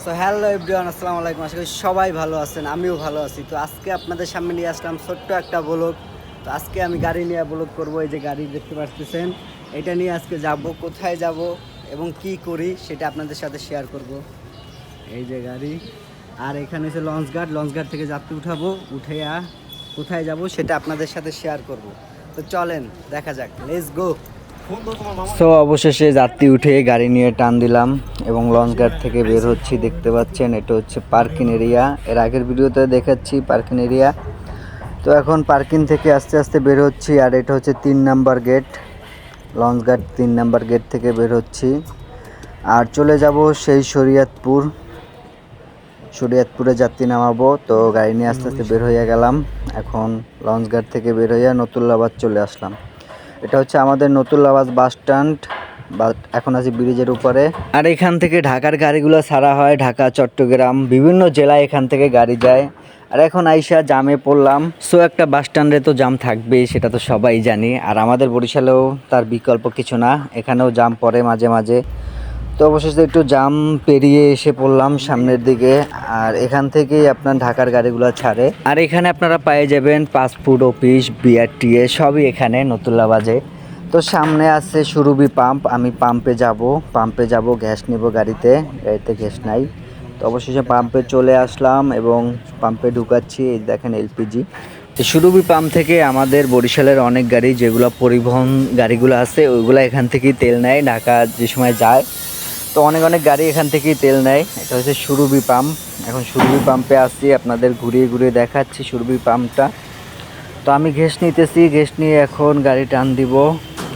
So hello everyone, আসসালামু আলাইকুম। আশা করি সবাই ভালো আছেন, আমিও ভালো আছি। তো আজকে আপনাদের সামনে নিয়ে আসলাম ছোট্ট একটা ব্লগ। তো আজকে আমি গাড়ি নিয়ে ব্লগ করবো। এই যে গাড়ি দেখতে পাচ্ছেন, এটা নিয়ে আজকে যাব, কোথায় যাব এবং কি করি সেটা আপনাদের সাথে শেয়ার করব। এই যে গাড়ি, আর এখানে হচ্ছে লঞ্চঘাট থেকে যাত্রী উঠাবো, উঠে কোথায় যাব সেটা আপনাদের সাথে শেয়ার করব। তো চলেন দেখা যাক, লেটস গো। সো অবশেষে যাত্রী উঠে গাড়ি নিয়ে টান দিলাম এবং লঞ্চঘাট থেকে বের হচ্ছি। দেখতে পাচ্ছেন এটা হচ্ছে পার্কিং এরিয়া। এর আগের ভিডিওতে দেখাচ্ছি পার্কিং এরিয়া। তো এখন পার্কিং থেকে আস্তে আস্তে বের হচ্ছি। আর এটা হচ্ছে 3 নাম্বার গেট, লঞ্চঘাট 3 নাম্বার গেট থেকে বের হচ্ছি। আর চলে যাব সেই শরীয়তপুরে যাত্রী নামাবো। তো গাড়ি নিয়ে আস্তে আস্তে বের হয়ে গেলাম। এখন লঞ্চঘাট থেকে বের হইয়া নতুল্লাবাদ চলে আসলাম। এটা হচ্ছে আমাদের নতুল্লাবাদ বাস স্ট্যান্ড, বা এখন আছি ব্রিজের উপরে। আর এখান থেকে ঢাকার গাড়িগুলো ছাড়া হয়, ঢাকা, চট্টগ্রাম, বিভিন্ন জেলায় এখান থেকে গাড়ি যায়। আর এখন আইসা জামে পড়লাম। সো একটা বাস স্ট্যান্ডে তো জাম থাকবেই, সেটা তো সবাই জানি। আর আমাদের বরিশালেও তার বিকল্প কিছু না, এখানেও জাম পড়ে মাঝে মাঝে। তো অবশেষে একটু জাম পেরিয়ে এসে পড়লাম সামনের দিকে। আর এখান থেকেই আপনার ঢাকার গাড়িগুলো ছাড়ে। আর এখানে আপনারা পেয়ে যাবেন পাসপোর্ট অফিস, বিআরটিএ, সবই এখানে নতুল্লাবাজে। তো সামনে আছে সুরভি পাম্প। আমি পাম্পে যাব, গ্যাস নিব গাড়িতে গ্যাস নাই। তো অবশেষে পাম্পে চলে আসলাম এবং পাম্পে ঢুকাচ্ছি। এই দেখেন এলপিজি। সুরভি পাম্প থেকে আমাদের বরিশালের অনেক গাড়ি, যেগুলো পরিবহন গাড়িগুলো আছে, ওইগুলো এখান থেকেই তেল নেয় ঢাকা যে সময় যায়। তো অনেক গাড়ি এখান থেকেই তেল নেয়। এটা হচ্ছে সুরভি পাম্প। এখন সুরভি পাম্পে আসছি, আপনাদের ঘুরিয়ে ঘুরিয়ে দেখাচ্ছি সুরভি পাম্পটা। তো আমি গ্যাস নিতেছি, গ্যাস নিয়ে এখন গাড়ি টান দিব।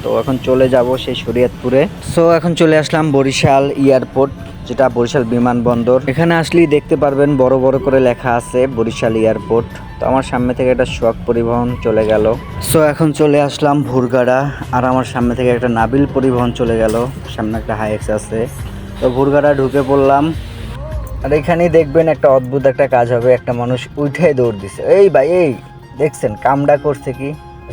তো এখন চলে যাব সেই শরীয়তপুরে। সো এখন চলে আসলাম বরিশাল এয়ারপোর্ট, যেটা বরিশাল বিমানবন্দর। এখানে আসলেই দেখতে পারবেন বড় বড় করে লেখা আছে বরিশাল এয়ারপোর্ট। তো আমার সামনে থেকে একটা সোহাগ পরিবহন চলে গেল। সো এখন চলে আসলাম ভুরগাড়া। আর আমার সামনে থেকে একটা নাবিল পরিবহন চলে গেল। সামনে একটা হাইএক্স আছে। তো ভুরগাড়া ঢুকে পড়লাম। আর এখানেই দেখবেন একটা অদ্ভুত একটা কাজ হবে। একটা মানুষ উঠে দৌড় দিছে। এই ভাই, এই দেখছেন কামডা করছে কি?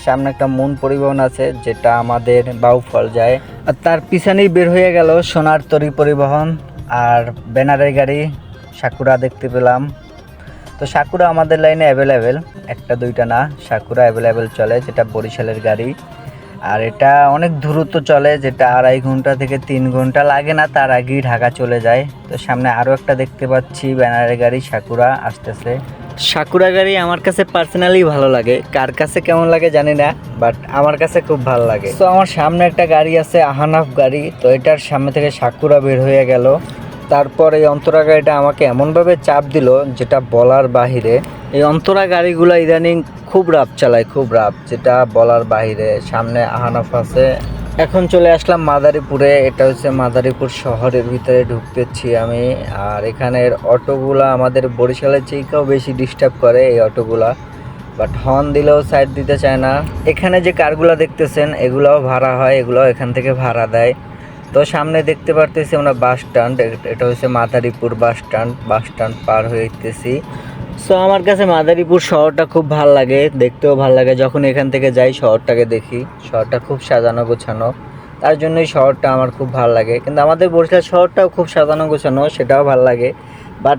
সামনে একটা মন পরিবহন আছে, যেটা আমাদের বাউফল যায়। আর তার পিছনেই বের হয়ে গেল সোনার তরী পরিবহন আর ব্যানারের গাড়ি সাকুরা দেখতে পেলাম। তো সাকুরা আমাদের লাইনে অ্যাভেলেবেল, একটা দুইটা না, সাকুরা অ্যাভেলেবেল চলে, যেটা বরিশালের গাড়ি। আর এটা অনেক দ্রুত চলে, যেটা 2.5 ঘন্টা থেকে 3 ঘন্টা লাগে না, তার আগেই ঢাকা চলে যায়। তো সামনে আরও একটা দেখতে পাচ্ছি ব্যানারের গাড়ি সাকুরা আসতেছে। সাকুরা গাড়ি আমার কাছে পার্সোনালি ভালো লাগে, কার কাছে কেমন লাগে জানি না, বাট আমার কাছে খুব ভালো লাগে। তো আমার সামনে একটা গাড়ি আছে আহানাফ গাড়ি। তো এটার সামনে থেকে সাকুরা বের হয়ে গেল। তারপর এই অন্তরা গাড়িটা আমাকে এমনভাবে চাপ দিল যেটা বলার বাহিরে। এই অন্তরা গাড়িগুলো ইদানিং খুব রাফ চালায়, খুব রাফ, যেটা বলার বাহিরে। সামনে আহানাফ আছে। এখন চলে আসলাম মাদারীপুরে। এটা হচ্ছে মাদারীপুর শহরের ভিতরে ঢুকতেছি আমি। আর এখানের অটোগুলা আমাদের বরিশালের চেয়েও বেশি ডিস্টার্ব করে এই অটোগুলা, বাট হর্ন দিলেও সাইড দিতে চায় না। এখানে যে কারগুলো দেখতেছেন এগুলাও ভাড়া হয়, এগুলাও এখান থেকে ভাড়া দেয়। তো সামনে দেখতে পারতেছি আমরা বাস স্ট্যান্ড। এটা হচ্ছে মাদারীপুর বাস স্ট্যান্ড পার হইতেছি। সো আমার কাছে মাদারীপুর শহরটা খুব ভাল লাগে, দেখতেও ভাল লাগে। যখন এখান থেকে যাই শহরটাকে দেখি, শহরটা খুব সাজানো গোছানো, তার জন্যই শহরটা আমার খুব ভাল লাগে। কিন্তু আমাদের বরিশাল শহরটাও খুব সাজানো গোছানো, সেটাও ভাল লাগে, বাট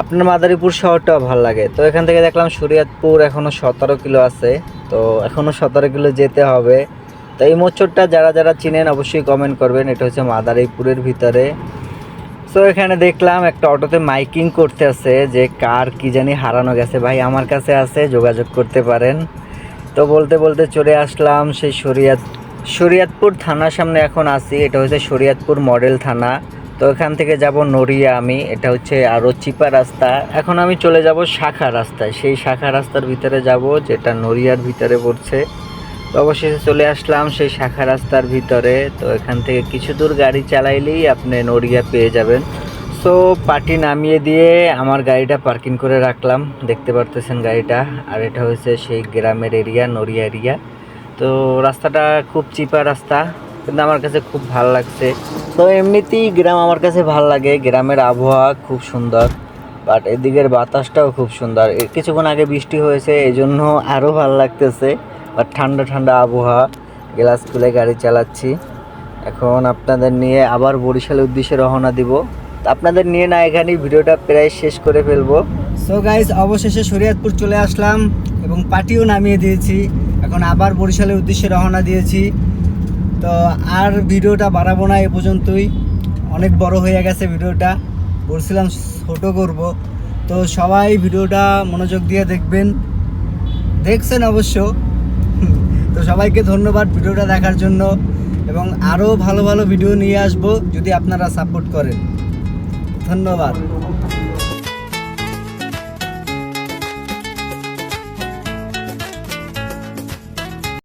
আপনার মাদারীপুর শহরটাও ভাল লাগে। তো এখান থেকে দেখলাম শরীয়তপুর এখনও 17 কিলো আছে। তো এখনও 17 কিলো যেতে হবে। তো এই মোচরটা যারা যারা চিনেন অবশ্যই কমেন্ট করবেন। এটা হচ্ছে মাদারীপুরের ভিতরে। সো এখানে দেখলাম একটা অটোতে মাইকিং করতে আছে যে কার কি জানি হারানো গেছে। ভাই আমার কাছে আছে, যোগাযোগ করতে পারেন। তো বলতে বলতে চলে আসলাম সেই শরীয়তপুর থানার সামনে এখন আছি। এটা হচ্ছে শরীয়তপুর মডেল থানা। তো এখান থেকে যাব নড়িয়া আমি। এটা হচ্ছে আরও চিপা রাস্তা। এখন আমি চলে যাব শাখা রাস্তায়, সেই শাখা রাস্তার ভিতরে যাব যেটা নড়িয়ার ভিতরে পড়ছে। তো অবশেষে চলে আসলাম সেই শাখা রাস্তার ভিতরে। তো এখান থেকে কিছু দূর গাড়ি চালাইলেই আপনি নড়িয়া পেয়ে যাবেন। সো পার্টি নামিয়ে দিয়ে আমার গাড়িটা পার্কিং করে রাখলাম, দেখতে পারতেছেন গাড়িটা। আর এটা হচ্ছে সেই গ্রামের এরিয়া, নড়িয়া এরিয়া। তো রাস্তাটা খুব চিপা রাস্তা, কিন্তু আমার কাছে খুব ভালো লাগছে। তো এমনিতেই গ্রাম আমার কাছে ভালো লাগে, গ্রামের আবহাওয়া খুব সুন্দর, বাট এদিকের বাতাসটাও খুব সুন্দর। কিছুক্ষণ আগে বৃষ্টি হয়েছে, এই জন্য আরও ভালো লাগতেছে। আর ঠান্ডা ঠান্ডা আবহাওয়া, গ্লাস খুলে গাড়ি চালাচ্ছি। এখন আপনাদের নিয়ে আবার বরিশালের উদ্দেশ্যে রওনা দিব। আপনাদের নিয়ে না এখানেই ভিডিওটা প্রায় শেষ করে ফেলবো। সো গাইস, অবশেষে শরীয়তপুর চলে আসলাম এবং পার্টিও নামিয়ে দিয়েছি। এখন আবার বরিশালের উদ্দেশ্যে রওনা দিয়েছি। তো আর ভিডিওটা বাড়াবো না, এ পর্যন্তই। অনেক বড় হয়ে গেছে ভিডিওটা, বলছিলাম ছোট করব। তো সবাই ভিডিওটা মনোযোগ দিয়ে দেখবেন, দেখছেন অবশ্য। তো সবাইকে ধন্যবাদ ভিডিওটা দেখার জন্য, এবং আরও ভালো ভালো ভিডিও নিয়ে আসবো যদি আপনারা সাপোর্ট করেন। ধন্যবাদ।